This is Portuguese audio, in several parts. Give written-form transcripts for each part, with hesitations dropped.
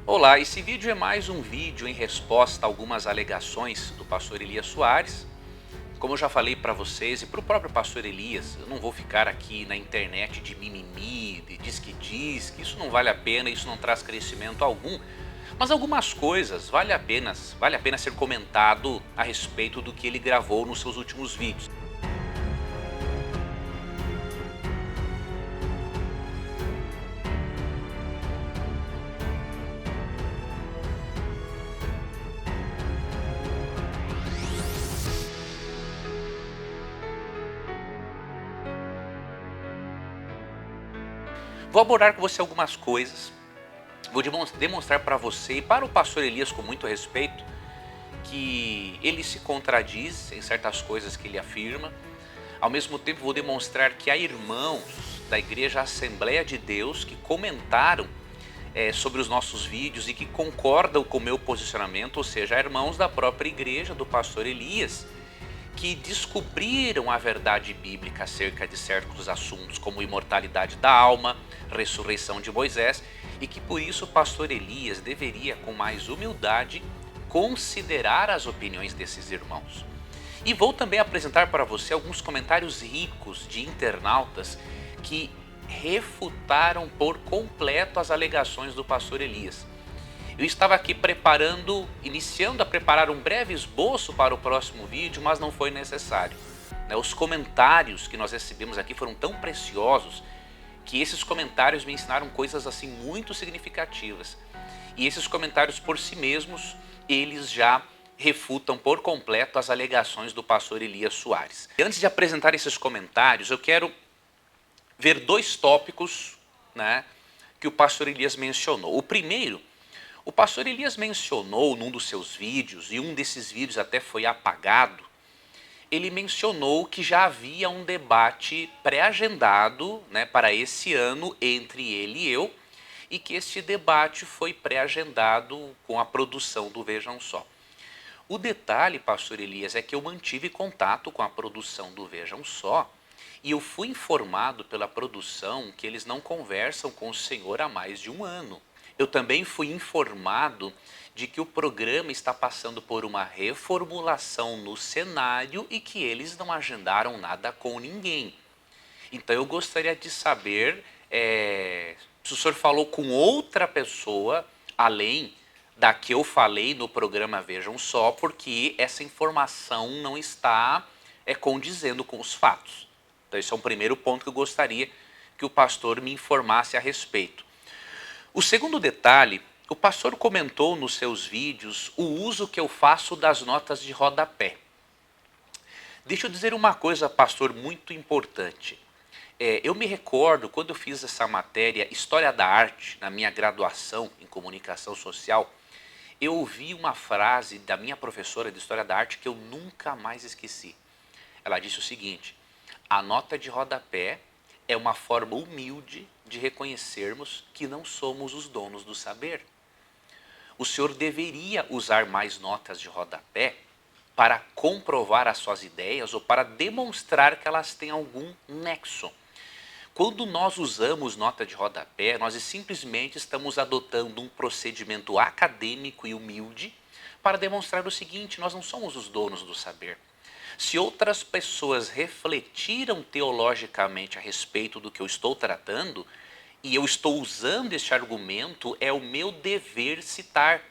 Olá, esse vídeo é mais um vídeo em resposta a algumas alegações do pastor Elias Soares. Como eu já falei para vocês e para o próprio pastor Elias, eu não vou ficar aqui na internet de mimimi, de diz que isso não vale a pena, isso não traz crescimento algum. Mas algumas coisas vale a pena ser comentado a respeito do que ele gravou nos seus últimos vídeos. Vou abordar com você algumas coisas, vou demonstrar para você e para o pastor Elias com muito respeito que ele se contradiz em certas coisas que ele afirma. Ao mesmo tempo vou demonstrar que há irmãos da Igreja Assembleia de Deus que comentaram sobre os nossos vídeos e que concordam com o meu posicionamento, ou seja, há irmãos da própria igreja do pastor Elias que descobriram a verdade bíblica acerca de certos assuntos como imortalidade da alma, ressurreição de Moisés, e que por isso o pastor Elias deveria com mais humildade considerar as opiniões desses irmãos. E vou também apresentar para você alguns comentários ricos de internautas que refutaram por completo as alegações do pastor Elias. Eu estava aqui iniciando a preparar um breve esboço para o próximo vídeo, mas não foi necessário. Os comentários que nós recebemos aqui foram tão preciosos que esses comentários me ensinaram coisas assim muito significativas. E esses comentários por si mesmos, eles já refutam por completo as alegações do pastor Elias Soares. E antes de apresentar esses comentários, eu quero ver dois tópicos, que o pastor Elias mencionou. O primeiro, o pastor Elias mencionou num dos seus vídeos, e um desses vídeos até foi apagado, ele mencionou que já havia um debate pré-agendado para esse ano entre ele e eu, e que este debate foi pré-agendado com a produção do Vejam Só. O detalhe, pastor Elias, é que eu mantive contato com a produção do Vejam Só, e eu fui informado pela produção que eles não conversam com o senhor há mais de um ano. Eu também fui informado de que o programa está passando por uma reformulação no cenário e que eles não agendaram nada com ninguém. Então eu gostaria de saber se o senhor falou com outra pessoa, além da que eu falei no programa Vejam Só, porque essa informação não está condizendo com os fatos. Então esse é um primeiro ponto que eu gostaria que o pastor me informasse a respeito. O segundo detalhe, o pastor comentou nos seus vídeos o uso que eu faço das notas de rodapé. Deixa eu dizer uma coisa, pastor, muito importante. Eu me recordo, quando eu fiz essa matéria História da Arte, na minha graduação em Comunicação Social, eu ouvi uma frase da minha professora de História da Arte que eu nunca mais esqueci. Ela disse o seguinte: a nota de rodapé é uma forma humilde de reconhecermos que não somos os donos do saber. O senhor deveria usar mais notas de rodapé para comprovar as suas ideias ou para demonstrar que elas têm algum nexo. Quando nós usamos nota de rodapé, nós simplesmente estamos adotando um procedimento acadêmico e humilde para demonstrar o seguinte: nós não somos os donos do saber. Se outras pessoas refletiram teologicamente a respeito do que eu estou tratando, e eu estou usando este argumento, é o meu dever citar.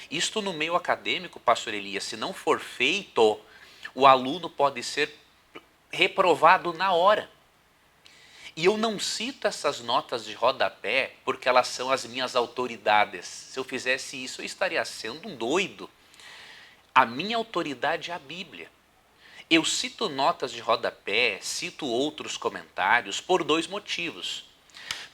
Isto no meio acadêmico, pastor Elias, se não for feito, o aluno pode ser reprovado na hora. E eu não cito essas notas de rodapé porque elas são as minhas autoridades. Se eu fizesse isso, eu estaria sendo um doido. A minha autoridade é a Bíblia. Eu cito notas de rodapé, cito outros comentários por dois motivos.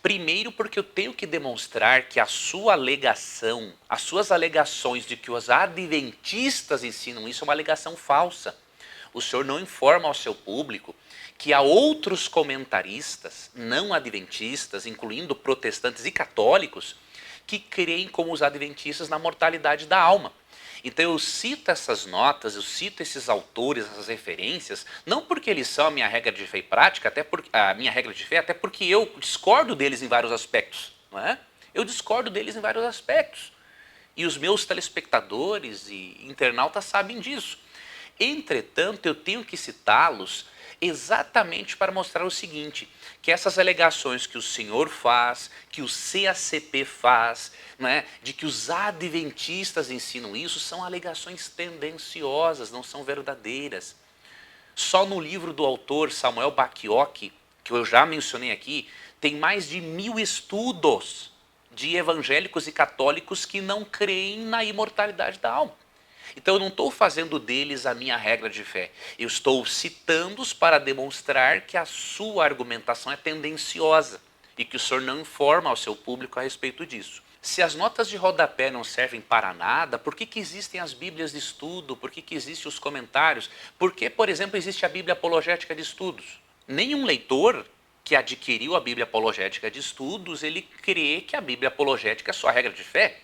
Primeiro, porque eu tenho que demonstrar que a sua alegação, as suas alegações de que os adventistas ensinam isso é uma alegação falsa. O senhor não informa ao seu público que há outros comentaristas não adventistas, incluindo protestantes e católicos, que creem como os adventistas na mortalidade da alma. Então eu cito essas notas, eu cito esses autores, essas referências, não porque eles são a minha regra de fé e prática, até porque eu discordo deles em vários aspectos, não é? Eu discordo deles em vários aspectos. E os meus telespectadores e internautas sabem disso. Entretanto, eu tenho que citá-los exatamente para mostrar o seguinte, que essas alegações que o senhor faz, que o CACP faz, né, de que os adventistas ensinam isso, são alegações tendenciosas, não são verdadeiras. Só no livro do autor Samuel Bacchiocchi, que eu já mencionei aqui, tem mais de 1000 estudos de evangélicos e católicos que não creem na imortalidade da alma. Então eu não estou fazendo deles a minha regra de fé. Eu estou citando-os para demonstrar que a sua argumentação é tendenciosa e que o senhor não informa ao seu público a respeito disso. Se as notas de rodapé não servem para nada, por que existem as bíblias de estudo? Por que existem os comentários? Por que, por exemplo, existe a Bíblia Apologética de Estudos? Nenhum leitor que adquiriu a Bíblia Apologética de Estudos, ele crê que a Bíblia Apologética é sua regra de fé.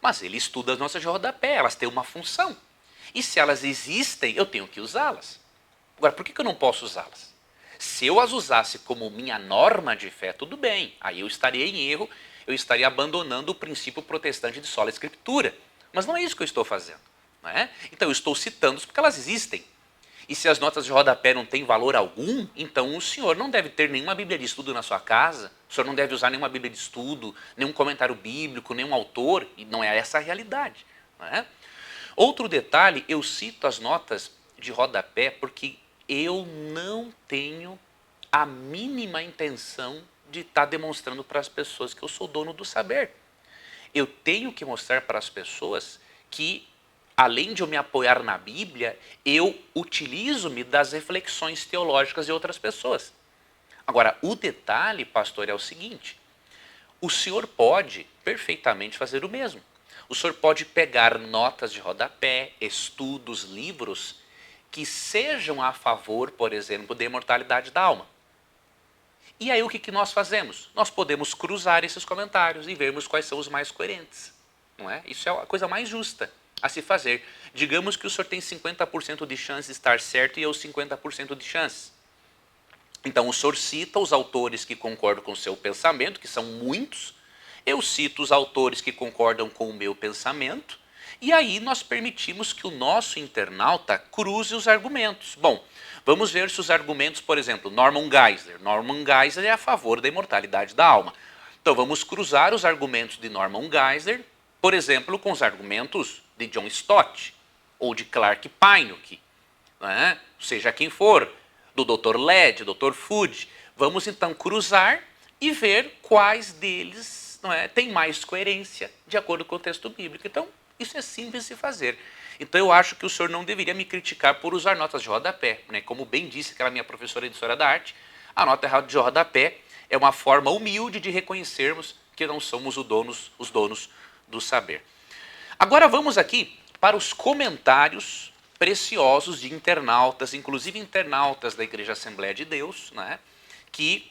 Mas ele estuda as notas de rodapé, elas têm uma função. E se elas existem, eu tenho que usá-las. Agora, por que eu não posso usá-las? Se eu as usasse como minha norma de fé, tudo bem. Aí eu estaria em erro, eu estaria abandonando o princípio protestante de sola escritura. Mas não é isso que eu estou fazendo. Não é? Então eu estou citando-as porque elas existem. E se as notas de rodapé não têm valor algum, então o senhor não deve ter nenhuma Bíblia de estudo na sua casa, o senhor não deve usar nenhuma Bíblia de estudo, nenhum comentário bíblico, nenhum autor, e não é essa a realidade. Não é? Outro detalhe, eu cito as notas de rodapé porque eu não tenho a mínima intenção de estar demonstrando para as pessoas que eu sou dono do saber. Eu tenho que mostrar para as pessoas que, além de eu me apoiar na Bíblia, eu utilizo-me das reflexões teológicas de outras pessoas. Agora, o detalhe, pastor, é o seguinte: o senhor pode perfeitamente fazer o mesmo. O senhor pode pegar notas de rodapé, estudos, livros que sejam a favor, por exemplo, da imortalidade da alma. E aí o que nós fazemos? Nós podemos cruzar esses comentários e vermos quais são os mais coerentes. Não é? Isso é a coisa mais justa a se fazer. Digamos que o senhor tem 50% de chance de estar certo e eu 50% de chance. Então o senhor cita os autores que concordam com o seu pensamento, que são muitos. Eu cito os autores que concordam com o meu pensamento. E aí nós permitimos que o nosso internauta cruze os argumentos. Bom, vamos ver se os argumentos, por exemplo, Norman Geisler. Norman Geisler é a favor da imortalidade da alma. Então vamos cruzar os argumentos de Norman Geisler, por exemplo, com os argumentos de John Stott, ou de Clark Pinnock, né? Seja quem for, do Dr. Led, Dr. Food. Vamos então cruzar e ver quais deles, não é, tem mais coerência de acordo com o texto bíblico. Então, isso é simples de fazer. Então eu acho que o senhor não deveria me criticar por usar notas de rodapé, né? Como bem disse aquela minha professora de História da Arte, a nota de rodapé é uma forma humilde de reconhecermos que não somos os donos do saber. Agora vamos aqui para os comentários preciosos de internautas, inclusive internautas da Igreja Assembleia de Deus, né, que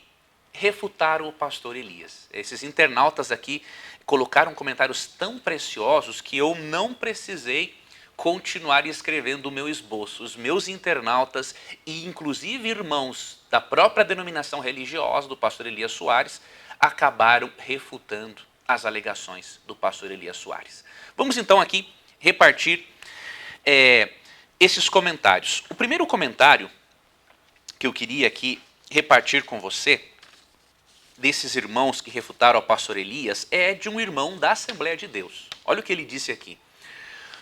refutaram o pastor Elias. Esses internautas aqui colocaram comentários tão preciosos que eu não precisei continuar escrevendo o meu esboço. Os meus internautas e inclusive irmãos da própria denominação religiosa do pastor Elias Soares acabaram refutando as alegações do pastor Elias Soares. Vamos então aqui repartir esses comentários. O primeiro comentário que eu queria aqui repartir com você, desses irmãos que refutaram ao pastor Elias, é de um irmão da Assembleia de Deus. Olha o que ele disse aqui.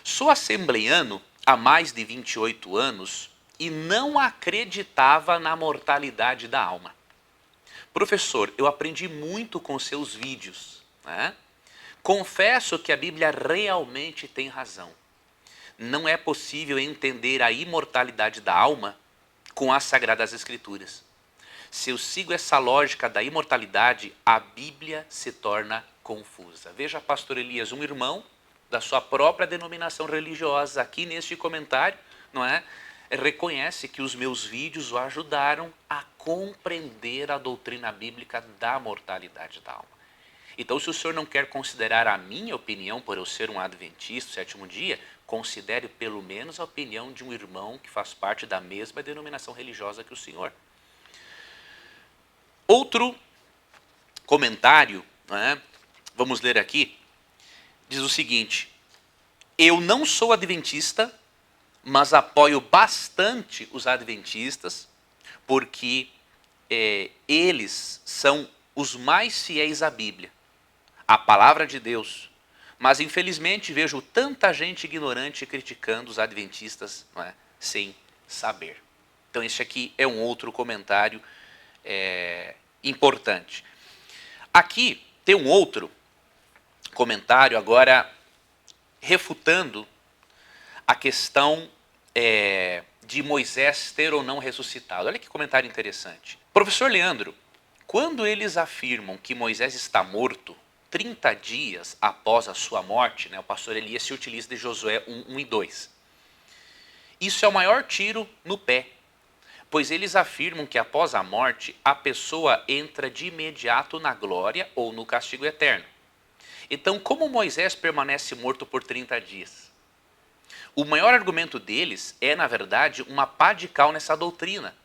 Sou assembleiano há mais de 28 anos e não acreditava na mortalidade da alma. Professor, eu aprendi muito com seus vídeos, né? Confesso que a Bíblia realmente tem razão. Não é possível entender a imortalidade da alma com as Sagradas Escrituras. Se eu sigo essa lógica da imortalidade, a Bíblia se torna confusa. Veja, pastor Elias, um irmão da sua própria denominação religiosa, aqui neste comentário, não é? Reconhece que os meus vídeos o ajudaram a compreender a doutrina bíblica da mortalidade da alma. Então, se o senhor não quer considerar a minha opinião, por eu ser um adventista, sétimo dia, considere pelo menos a opinião de um irmão que faz parte da mesma denominação religiosa que o senhor. Outro comentário, né, vamos ler aqui, diz o seguinte: eu não sou adventista, mas apoio bastante os adventistas, porque eles são os mais fiéis à Bíblia, à palavra de Deus. Mas infelizmente vejo tanta gente ignorante criticando os adventistas, não é, sem saber. Então este aqui é um outro comentário importante. Aqui tem um outro comentário agora refutando a questão de Moisés ter ou não ressuscitado. Olha que comentário interessante. Professor Leandro, quando eles afirmam que Moisés está morto 30 dias após a sua morte, né, o pastor Elias se utiliza de Josué 1 e 2. Isso é o maior tiro no pé, pois eles afirmam que após a morte a pessoa entra de imediato na glória ou no castigo eterno. Então, como Moisés permanece morto por 30 dias? O maior argumento deles é, na verdade, uma pá de cal nessa doutrina,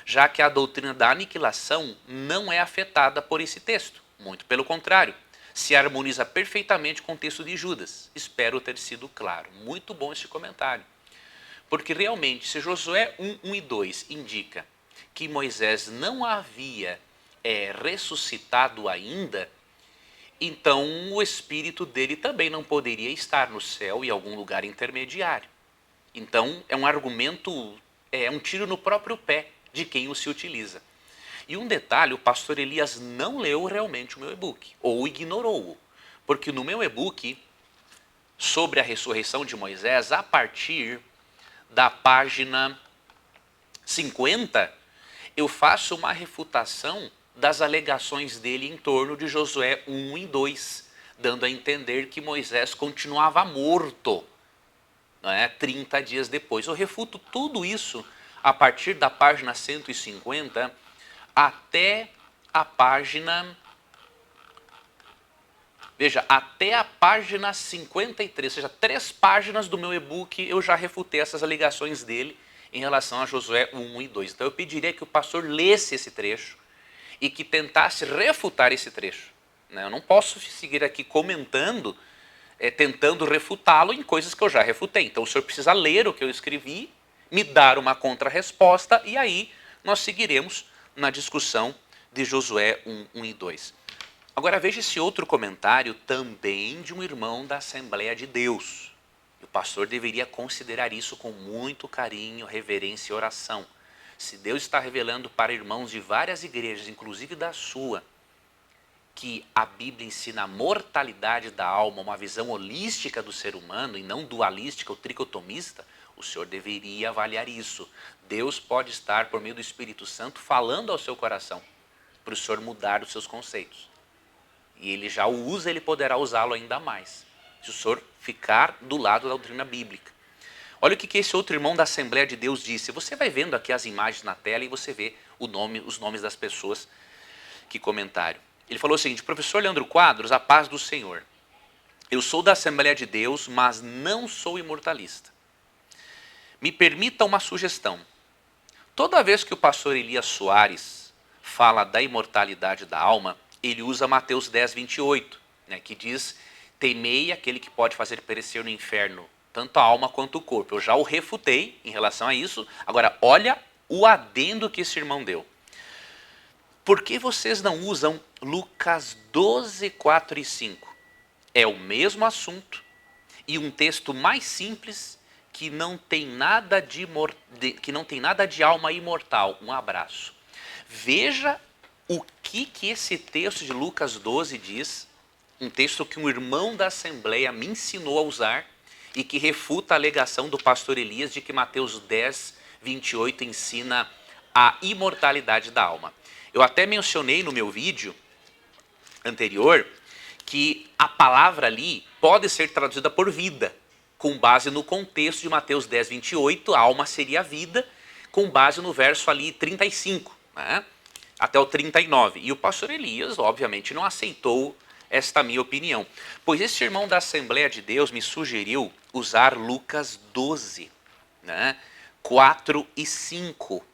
já que a doutrina da aniquilação não é afetada por esse texto. Muito pelo contrário, se harmoniza perfeitamente com o texto de Judas. Espero ter sido claro. Muito bom esse comentário. Porque realmente, se Josué 1 e 2 indica que Moisés não havia ressuscitado ainda, então o espírito dele também não poderia estar no céu em algum lugar intermediário. Então é um argumento, é um tiro no próprio pé de quem o se utiliza. E um detalhe, o pastor Elias não leu realmente o meu e-book, ou ignorou-o. Porque no meu e-book, sobre a ressurreição de Moisés, a partir da página 50, eu faço uma refutação das alegações dele em torno de Josué 1 e 2, dando a entender que Moisés continuava morto, não é? 30 dias depois. Eu refuto tudo isso a partir da página 150 até a página... Veja, até a página 53, ou seja, 3 páginas do meu e-book eu já refutei essas alegações dele em relação a Josué 1 e 2. Então eu pediria que o pastor lesse esse trecho e que tentasse refutar esse trecho. Eu não posso seguir aqui comentando, tentando refutá-lo em coisas que eu já refutei. Então o senhor precisa ler o que eu escrevi, me dar uma contra-resposta e aí nós seguiremos na discussão de Josué 1 e 2. Agora veja esse outro comentário também de um irmão da Assembleia de Deus. O pastor deveria considerar isso com muito carinho, reverência e oração. Se Deus está revelando para irmãos de várias igrejas, inclusive da sua, que a Bíblia ensina a mortalidade da alma, uma visão holística do ser humano e não dualística ou tricotomista, o senhor deveria avaliar isso. Deus pode estar, por meio do Espírito Santo, falando ao seu coração, para o senhor mudar os seus conceitos. E ele já o usa, ele poderá usá-lo ainda mais, se o senhor ficar do lado da doutrina bíblica. Olha o que esse outro irmão da Assembleia de Deus disse. Você vai vendo aqui as imagens na tela e você vê os nomes das pessoas que comentaram. Ele falou o seguinte: professor Leandro Quadros, a paz do Senhor. Eu sou da Assembleia de Deus, mas não sou imortalista. Me permita uma sugestão. Toda vez que o pastor Elias Soares fala da imortalidade da alma, ele usa Mateus 10, 28, né, que diz: temei aquele que pode fazer perecer no inferno tanto a alma quanto o corpo. Eu já o refutei em relação a isso. Agora, olha o adendo que esse irmão deu. Por que vocês não usam Lucas 12, 4 e 5? É o mesmo assunto e um texto mais simples que não tem nada de alma imortal. Um abraço. Veja o que esse texto de Lucas 12 diz, um texto que um irmão da Assembleia me ensinou a usar e que refuta a alegação do pastor Elias de que Mateus 10, 28 ensina a imortalidade da alma. Eu até mencionei no meu vídeo anterior que a palavra ali pode ser traduzida por vida, com base no contexto de Mateus 10, 28, a alma seria a vida, com base no verso ali 35, né? Até o 39. E o pastor Elias, obviamente, não aceitou esta minha opinião. Pois esse irmão da Assembleia de Deus me sugeriu usar Lucas 12, né, 4 e 5,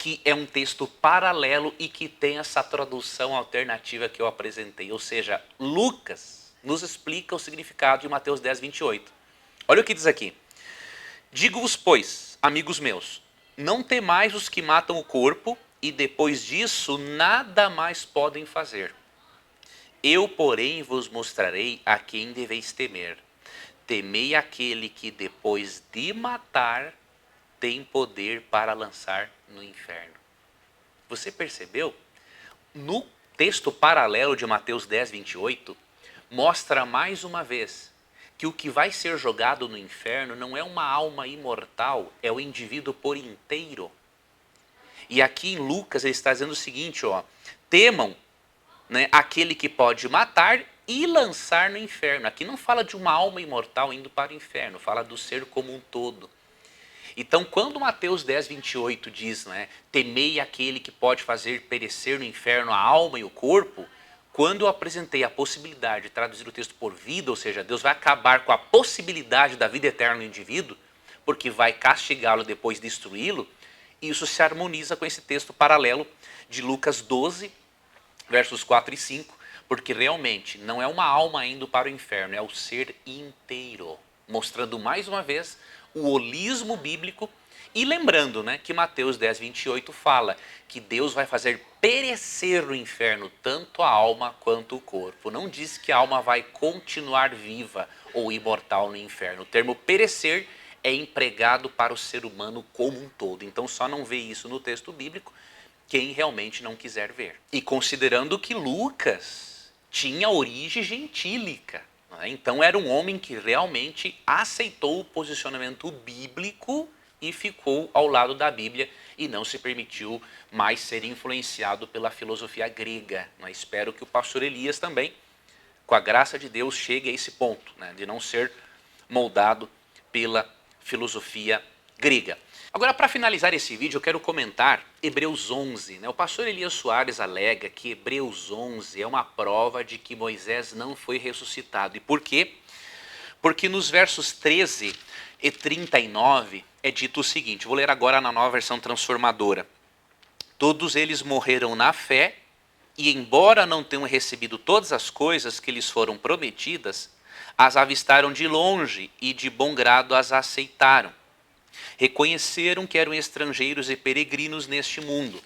que é um texto paralelo e que tem essa tradução alternativa que eu apresentei. Ou seja, Lucas nos explica o significado de Mateus 10, 28. Olha o que diz aqui. Digo-vos, pois, amigos meus, não temais os que matam o corpo e depois disso nada mais podem fazer. Eu, porém, vos mostrarei a quem deveis temer. Temei aquele que depois de matar tem poder para lançar no inferno. Você percebeu? No texto paralelo de Mateus 10, 28, mostra mais uma vez que o que vai ser jogado no inferno não é uma alma imortal, é o indivíduo por inteiro. E aqui em Lucas ele está dizendo o seguinte, ó, temam, né, aquele que pode matar e lançar no inferno. Aqui não fala de uma alma imortal indo para o inferno, fala do ser como um todo. Então, quando Mateus 10, 28 diz, né, temei aquele que pode fazer perecer no inferno a alma e o corpo, quando eu apresentei a possibilidade de traduzir o texto por vida, ou seja, Deus vai acabar com a possibilidade da vida eterna no indivíduo, porque vai castigá-lo depois de destruí-lo, isso se harmoniza com esse texto paralelo de Lucas 12, versos 4 e 5, porque realmente não é uma alma indo para o inferno, é o ser inteiro, mostrando mais uma vez o holismo bíblico e lembrando, né, que Mateus 10, 28 fala que Deus vai fazer perecer no inferno tanto a alma quanto o corpo. Não diz que a alma vai continuar viva ou imortal no inferno. O termo perecer é empregado para o ser humano como um todo. Então só não vê isso no texto bíblico quem realmente não quiser ver. E considerando que Lucas tinha origem gentílica, né? Então era um homem que realmente aceitou o posicionamento bíblico e ficou ao lado da Bíblia e não se permitiu mais ser influenciado pela filosofia grega. Né? Espero que o pastor Elias também, com a graça de Deus, chegue a esse ponto, né, de não ser moldado pela filosofia grega. Agora, para finalizar esse vídeo, eu quero comentar Hebreus 11. Né? O pastor Elias Soares alega que Hebreus 11 é uma prova de que Moisés não foi ressuscitado. E por quê? Porque nos versos 13 e 39 é dito o seguinte, vou ler agora na nova versão transformadora. Todos eles morreram na fé e, embora não tenham recebido todas as coisas que lhes foram prometidas, as avistaram de longe e de bom grado as aceitaram. Reconheceram que eram estrangeiros e peregrinos neste mundo.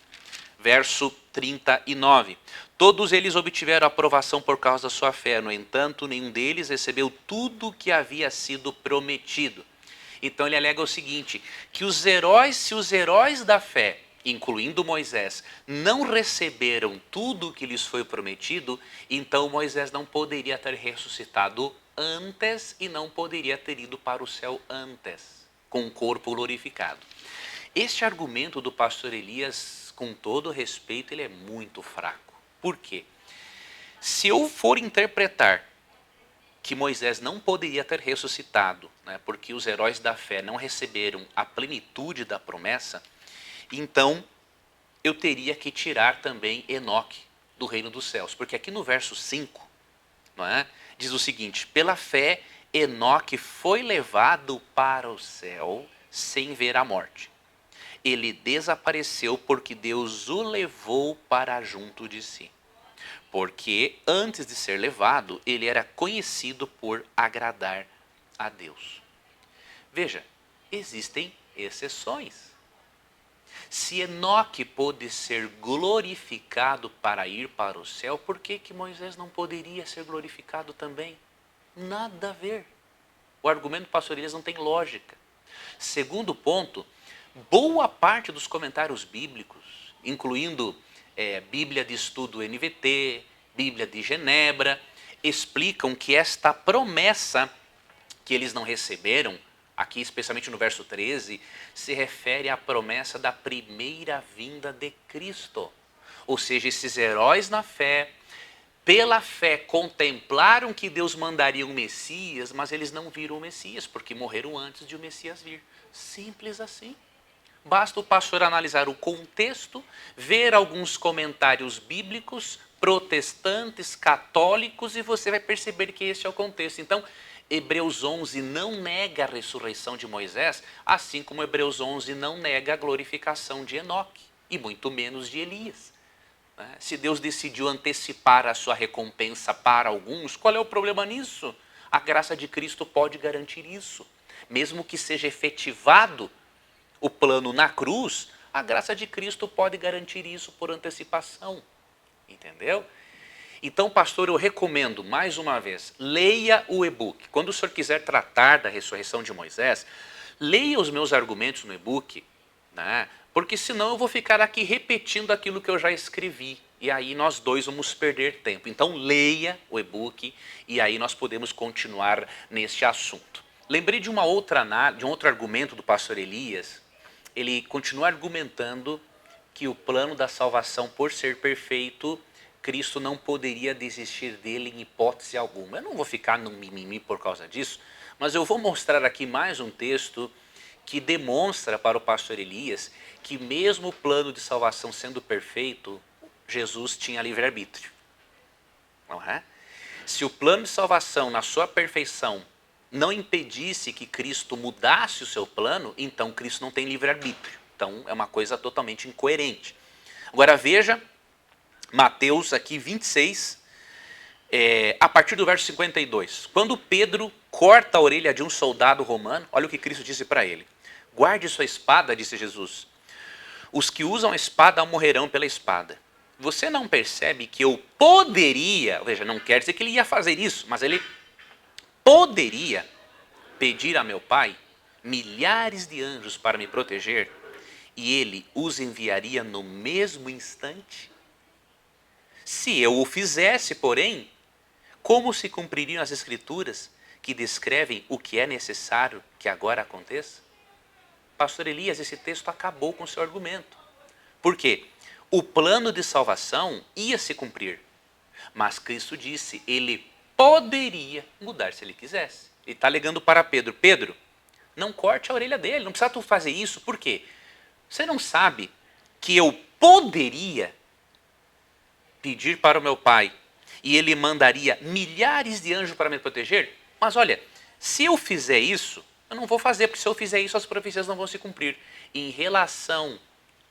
Verso 39. Todos eles obtiveram aprovação por causa da sua fé, no entanto, nenhum deles recebeu tudo o que havia sido prometido. Então ele alega o seguinte, que se os heróis da fé, incluindo Moisés, não receberam tudo o que lhes foi prometido, então Moisés não poderia ter ressuscitado antes e não poderia ter ido para o céu antes, com um corpo glorificado. Este argumento do pastor Elias, com todo respeito, ele é muito fraco. Por quê? Se eu for interpretar que Moisés não poderia ter ressuscitado, né, porque os heróis da fé não receberam a plenitude da promessa, então eu teria que tirar também Enoque do reino dos céus. Porque aqui no verso 5, não é, diz o seguinte, pela fé Enoque foi levado para o céu sem ver a morte. Ele desapareceu porque Deus o levou para junto de si. Porque antes de ser levado, ele era conhecido por agradar a Deus. Veja, existem exceções. Se Enoque pôde ser glorificado para ir para o céu, por que Moisés não poderia ser glorificado também? Nada a ver. O argumento pastor Elias não tem lógica. Segundo ponto, boa parte dos comentários bíblicos, incluindo Bíblia de Estudo NVT, Bíblia de Genebra, explicam que esta promessa que eles não receberam, aqui especialmente no verso 13, se refere à promessa da primeira vinda de Cristo. Ou seja, esses heróis na fé, pela fé, contemplaram que Deus mandaria um Messias, mas eles não viram o Messias, porque morreram antes de o Messias vir. Simples assim. Basta o pastor analisar o contexto, ver alguns comentários bíblicos, protestantes, católicos, e você vai perceber que esse é o contexto. Então, Hebreus 11 não nega a ressurreição de Moisés, assim como Hebreus 11 não nega a glorificação de Enoque. e muito menos de Elias. Se Deus decidiu antecipar a sua recompensa para alguns, qual é o problema nisso? A graça de Cristo pode garantir isso. Mesmo que seja efetivado o plano na cruz, a graça de Cristo pode garantir isso por antecipação. Entendeu? Então, pastor, eu recomendo, mais uma vez, leia o e-book. Quando o senhor quiser tratar da ressurreição de Moisés, leia os meus argumentos no e-book, né? Porque senão eu vou ficar aqui repetindo aquilo que eu já escrevi. E aí nós dois vamos perder tempo. Então, leia o e-book e aí nós podemos continuar neste assunto. Lembrei de um outro argumento do pastor Elias. Ele continua argumentando que o plano da salvação, por ser perfeito, Cristo não poderia desistir dele em hipótese alguma. Eu não vou ficar no mimimi por causa disso, mas eu vou mostrar aqui mais um texto que demonstra para o pastor Elias que mesmo o plano de salvação sendo perfeito, Jesus tinha livre-arbítrio. Não é? Se o plano de salvação na sua perfeição não impedisse que Cristo mudasse o seu plano, então Cristo não tem livre-arbítrio. Então é uma coisa totalmente incoerente. Agora veja Mateus aqui 26, a partir do verso 52. Quando Pedro corta a orelha de um soldado romano, olha o que Cristo disse para ele. Guarde sua espada, disse Jesus. Os que usam a espada morrerão pela espada. Você não percebe que eu poderia, veja, não quer dizer que ele ia fazer isso, mas ele poderia pedir a meu Pai milhares de anjos para me proteger e ele os enviaria no mesmo instante? Se eu o fizesse, porém, como se cumpririam as escrituras que descrevem o que é necessário que agora aconteça? Pastor Elias, esse texto acabou com o seu argumento. Por quê? O plano de salvação ia se cumprir, mas Cristo disse, ele poderia mudar se ele quisesse. Ele está alegando para Pedro, Pedro, não corte a orelha dele, não precisa tu fazer isso, por quê? Você não sabe que eu poderia pedir para o meu Pai e ele mandaria milhares de anjos para me proteger? Mas olha, se eu fizer isso, eu não vou fazer, porque se eu fizer isso as profecias não vão se cumprir. Em relação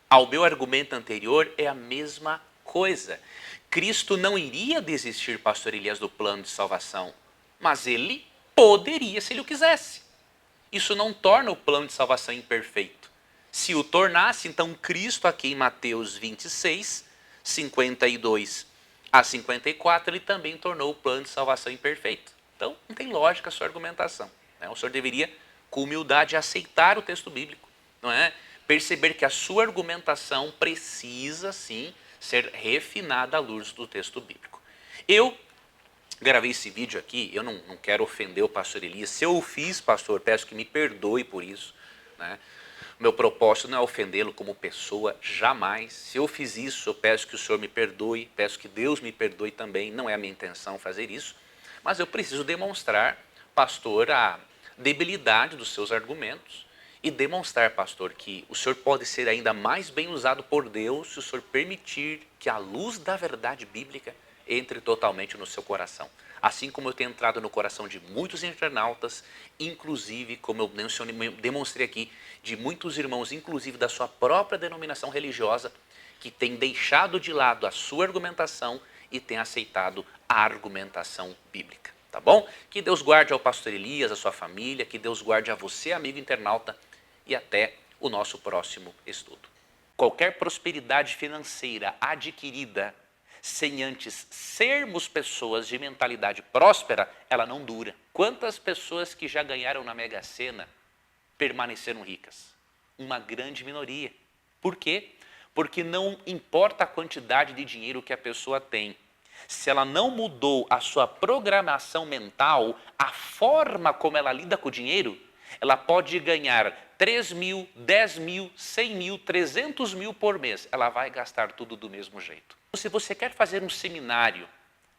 ao meu argumento anterior, é a mesma coisa. Cristo não iria desistir, pastor Elias, do plano de salvação, mas ele poderia se ele o quisesse. Isso não torna o plano de salvação imperfeito. Se o tornasse, então Cristo aqui em Mateus 26, 52 a 54, ele também tornou o plano de salvação imperfeito. Então, não tem lógica a sua argumentação. O senhor deveria, com humildade, aceitar o texto bíblico. Não é? Perceber que a sua argumentação precisa, sim, ser refinada à luz do texto bíblico. Eu gravei esse vídeo aqui, eu não quero ofender o pastor Elias. Se eu o fiz, pastor, peço que me perdoe por isso. Né? Meu propósito não é ofendê-lo como pessoa, jamais. Se eu fiz isso, eu peço que o senhor me perdoe, peço que Deus me perdoe também. Não é a minha intenção fazer isso. Mas eu preciso demonstrar, pastor, a debilidade dos seus argumentos e demonstrar, pastor, que o senhor pode ser ainda mais bem usado por Deus se o senhor permitir que a luz da verdade bíblica entre totalmente no seu coração. Assim como eu tenho entrado no coração de muitos internautas, inclusive, como eu demonstrei aqui, de muitos irmãos, inclusive da sua própria denominação religiosa, que têm deixado de lado a sua argumentação e têm aceitado a argumentação bíblica. Tá bom? Que Deus guarde ao pastor Elias, a sua família, que Deus guarde a você, amigo internauta, e até o nosso próximo estudo. Qualquer prosperidade financeira adquirida sem antes sermos pessoas de mentalidade próspera, ela não dura. Quantas pessoas que já ganharam na Mega Sena permaneceram ricas? Uma grande minoria. Por quê? Porque não importa a quantidade de dinheiro que a pessoa tem. Se ela não mudou a sua programação mental, a forma como ela lida com o dinheiro, ela pode ganhar 3 mil, 10 mil, 100 mil, 300 mil por mês. Ela vai gastar tudo do mesmo jeito. Se você quer fazer um seminário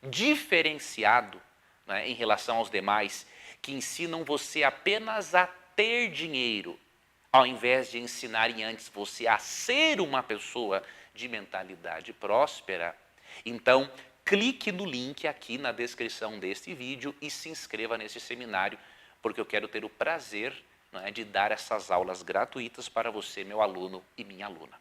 diferenciado, né, em relação aos demais, que ensinam você apenas a ter dinheiro, ao invés de ensinarem antes você a ser uma pessoa de mentalidade próspera, então clique no link aqui na descrição deste vídeo e se inscreva nesse seminário, porque eu quero ter o prazer, não é, de dar essas aulas gratuitas para você, meu aluno e minha aluna.